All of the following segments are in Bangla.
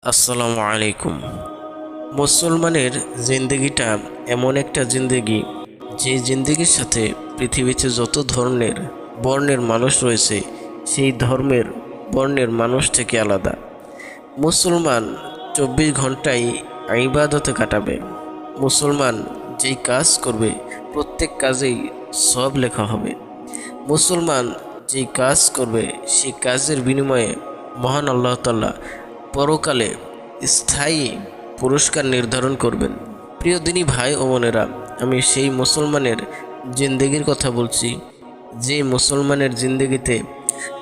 আসসালামু আলাইকুম। মুসলমানের জিন্দেগিটা এমন একটা জিন্দেগি, যে জিন্দেগির সাথে পৃথিবীতে যত ধরনের বর্ণের মানুষ রয়েছে সেই ধর্মের বর্ণের মানুষ থেকে আলাদা। মুসলমান 24 ঘন্টাই ইবাদতে কাটাবে। মুসলমান যেই কাজ করবে প্রত্যেক কাজেই সব লেখা হবে। মুসলমান যেই কাজ করবে সেই কাজের বিনিময়ে মহান আল্লাহ তাআলা পরকালে স্থায়ী পুরস্কার নির্ধারণ করবেন। প্রিয় দিনী ভাই ও বোনেরা, আমি সেই মুসলমানের জিন্দেগির কথা বলছি, যে মুসলমানের জিন্দেগিতে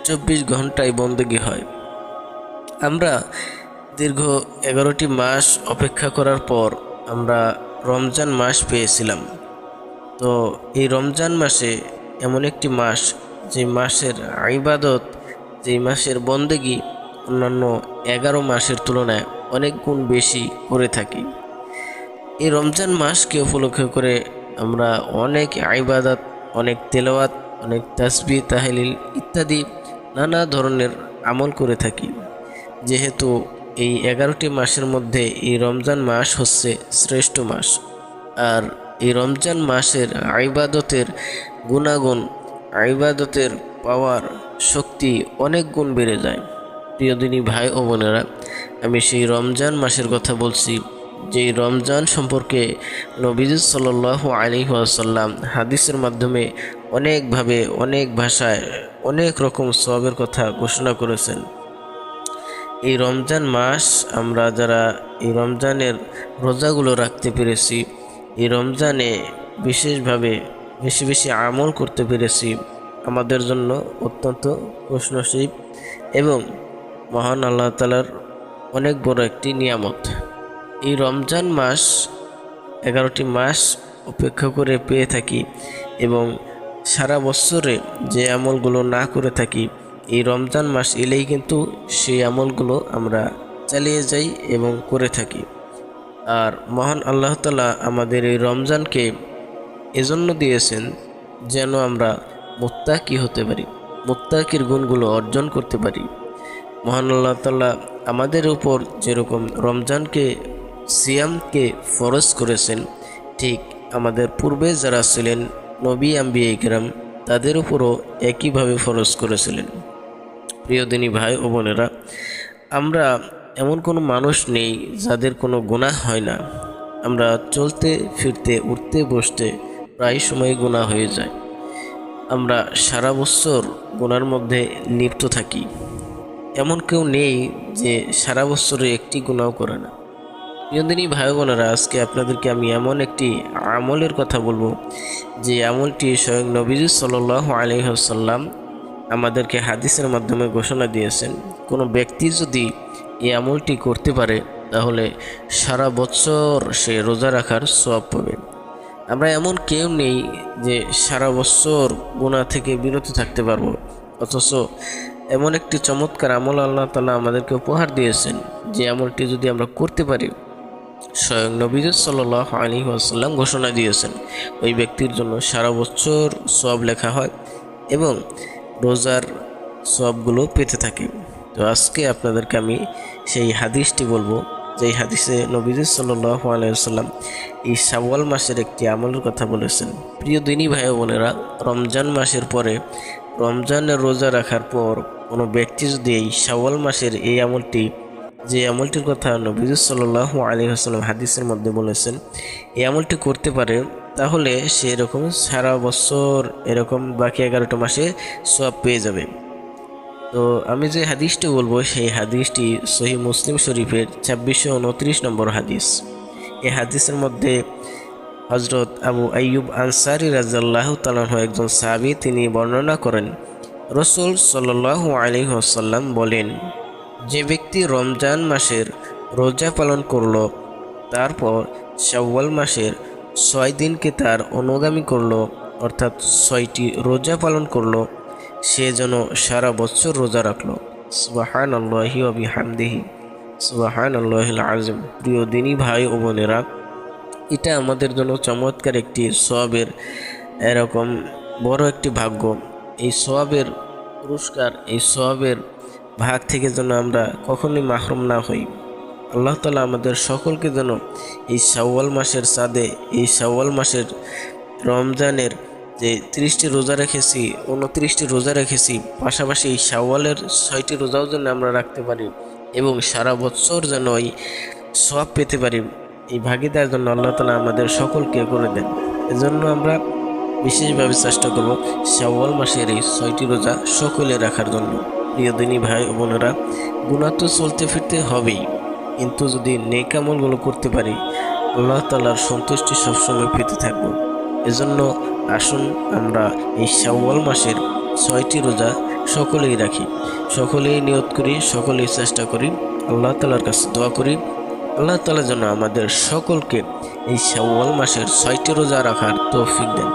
24 ঘন্টায় বন্দেগী হয়। আমরা দীর্ঘ 11টি মাস অপেক্ষা করার পর আমরা রমজান মাস পেয়েছিলাম। তো এই রমজান মাসে এমন একটি মাস, যে মাসের ইবাদত, যে মাসের বন্দেগী অন্যান্য 11 মাসের তুলনায় অনেক গুণ বেশি করে থাকি। এই রমজান মাসকে উপলক্ষ করে আমরা অনেক ইবাদত, অনেক তেলাওয়াত, অনেক তাসবিহ তাহলিল ইত্যাদি নানা ধরনের আমল করে থাকি। যেহেতু এই 11টি মাসের মধ্যে এই রমজান মাস হচ্ছে শ্রেষ্ঠ মাস, আর এই রমজান মাসের ইবাদতের গুণাগুণ, ইবাদতের পাওয়ার শক্তি অনেক গুণ বেড়ে যায়। প্রিয় দিনী ভাই ও বোনেরা, আমি সেই রমজান মাসের কথা বলছি, যেই রমজান সম্পর্কে নবীজি সাল্লাল্লাহু আলাইহি ওয়াসাল্লাম হাদিসের মাধ্যমে অনেকভাবে, অনেক ভাষায়, অনেক রকম সওয়াবের কথা ঘোষণা করেছেন। এই রমজান মাস আমরা যারা এই রমজানের রোজাগুলো রাখতে পেরেছি, এই রমজানে বিশেষভাবে বেশি বেশি আমল করতে পেরেছি, আমাদের জন্য অত্যন্ত খুশনসিব এবং মহান আল্লাহ তাআলার অনেক বড় একটি নিয়ামত। এই রমজান মাস 11টি মাস অপেক্ষা করে পেয়ে থাকি এবং সারা বছরে যে আমলগুলো না করে থাকি, এই রমজান মাস এলেই কিন্তু সেই আমলগুলো আমরা চালিয়ে যাই এবং করে থাকি। আর মহান আল্লাহ তাআলা আমাদের এই রমজানকে এজন্য দিয়েছেন যেন আমরা মুত্তাকি হতে পারি, মুত্তাকির গুণগুলো অর্জন করতে পারি। মহান আল্লাহ তাআলা আমাদের উপর যেরকম রমজানকে, সিয়ামকে ফরজ করেছেন, ঠিক আমাদের পূর্বে যারা ছিলেন নবী আম্বিয়া ইকরাম, তাদের উপরও একইভাবে ফরজ করেছিলেন। প্রিয় দিনী ভাই ও বোনেরা, আমরা এমন কোনো মানুষ নেই যাদের কোনো গুনাহ হয় না। আমরা চলতে ফিরতে, উঠতে বসতে প্রায় সময় গুনাহ হয়ে যায়। আমরা সারা বছর গুনার মধ্যে লিপ্ত থাকি। এমন কেউ নেই যে সারা বছরে একটি গুনাহ করে না। প্রিয়দিনী ভাই বোনেরা, আজকে আপনাদেরকে আমি এমন একটি আমলের কথা বলবো, যে আমলটি স্বয়ং নবীজি সাল্লাল্লাহু আলাইহি ওয়াসাল্লাম আমাদেরকে হাদিসের মাধ্যমে ঘোষণা দিয়েছেন। কোনো ব্যক্তি যদি এই আমলটি করতে পারে তাহলে সারা বছর সে রোজা রাখার সওয়াব পাবে। আমরা এমন কেউ নেই যে সারা বছর গুনাহ থেকে বিরত থাকতে পারবো, অথচ এমন একটি চমৎকার আমল আল্লাহ তাআলা আমাদেরকে উপহার দিয়েছেন, যে আমলটি যদি আমরা করতে পারি, স্বয়ং নবী সাল্লাল্লাহু আলাইহি ওয়াসাল্লাম ঘোষণা দিয়েছেন ওই ব্যক্তির জন্য সারা বছর সওয়াব লেখা হয় এবং রোজার সওয়াবগুলো পেতে থাকে। তো আজকে আপনাদেরকে আমি সেই হাদিসটি বলবো, যেই হাদিসে নবী সাল্লাল্লাহু আলাইহি ওয়াসাল্লাম এই শাওয়াল মাসের একটি আমলের কথা বলেছেন। প্রিয় দিনী ভাই বোনেরা, রমজান মাসের পরে, রমজানের রোজা রাখার পর কোনো ব্যক্তি যদি এই শাওয়াল মাসের এই আমলটি, যে আমলটির কথা নবী সাল্লাল্লাহু আলাইহি ওয়াসাল্লাম হাদিসের মধ্যে বলেছেন, এই আমলটি করতে পারে, তাহলে সে এরকম সারা বছর এরকম বাকি 11টা মাসে সওয়াব পেয়ে যাবে। তো আমি যে হাদিসটি বলবো, সেই হাদিসটি সহিহ মুসলিম শরীফের 2629 নম্বর হাদিস। এই হাদিসের মধ্যে হযরত আবু আইয়ুব আনসারী রাদিয়াল্লাহু তাআলা একজন সাহাবী, তিনি বর্ণনা করেন, রাসূল সাল্লাল্লাহু আলাইহি ওয়াসাল্লাম বলেন, যে ব্যক্তি রমজান মাসের রোজা পালন করল, তারপর শাওয়াল মাসের 6 দিনকে তার অনুগামী করল, অর্থাৎ 6টি রোজা পালন করল, সে যেন সারা বছর রোজা রাখল। সুবহানাল্লাহি ওয়া বিহামদিহি, সুবহানাল্লাহিল আযীম। প্রিয় দিনী ভাই ও বোনেরা, এটা আমাদের জন্য চমৎকার একটি সওয়াবের এরকম বড় একটি ভাগ্য। এই সওয়াবের পুরস্কার, এই সওয়াবের ভাগ থেকে যেন আমরা কখনোই মাহরুম না হই। আল্লাহ তাআলা আমাদের সকলকে যেন এই শাওয়াল মাসের চাঁদে, এই শাওয়াল মাসের রমজানের যে 30টি রোজা রেখেছি, 29টি রোজা রেখেছি, পাশাপাশি এই শাওয়ালের 6টি রোজাও যেন আমরা রাখতে পারি এবং সারা বছর যেন এই সওয়াব পেতে পারি, এই ভাগিদার জন্য আল্লাহ তাআলা আমাদের সকলকে করে দেন। এজন্য আমরা বিশেষভাবে চেষ্টা করব শাওয়াল মাসের এই 6টি রোজা সকলে রাখার জন্য। প্রিয় দিনী ভাই ও বোনেরা, গুনাহ তো চলতে ফিরতে হবেই, কিন্তু যদি নেক আমলগুলো করতে পারি আল্লাহ তাআলার সন্তুষ্টি সবসময় পেতে থাকব। এজন্য আসুন আমরা এই শাওয়াল মাসের 6টি রোজা সকলেই রাখি, সকলেই নিয়ত করি, সকলেই চেষ্টা করি, আল্লাহ তাআলার কাছে দোয়া করি আল্লাহ তাআলা যেন আমাদের সকলকে এই শাওয়াল মাসের 6টি রোজা রাখার তৌফিক দেন।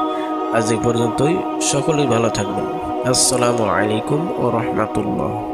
আজ এই পর্যন্তই, সকলেই ভালো থাকবেন। আসসালামু আলাইকুম ওয়া রাহমাতুল্লাহ।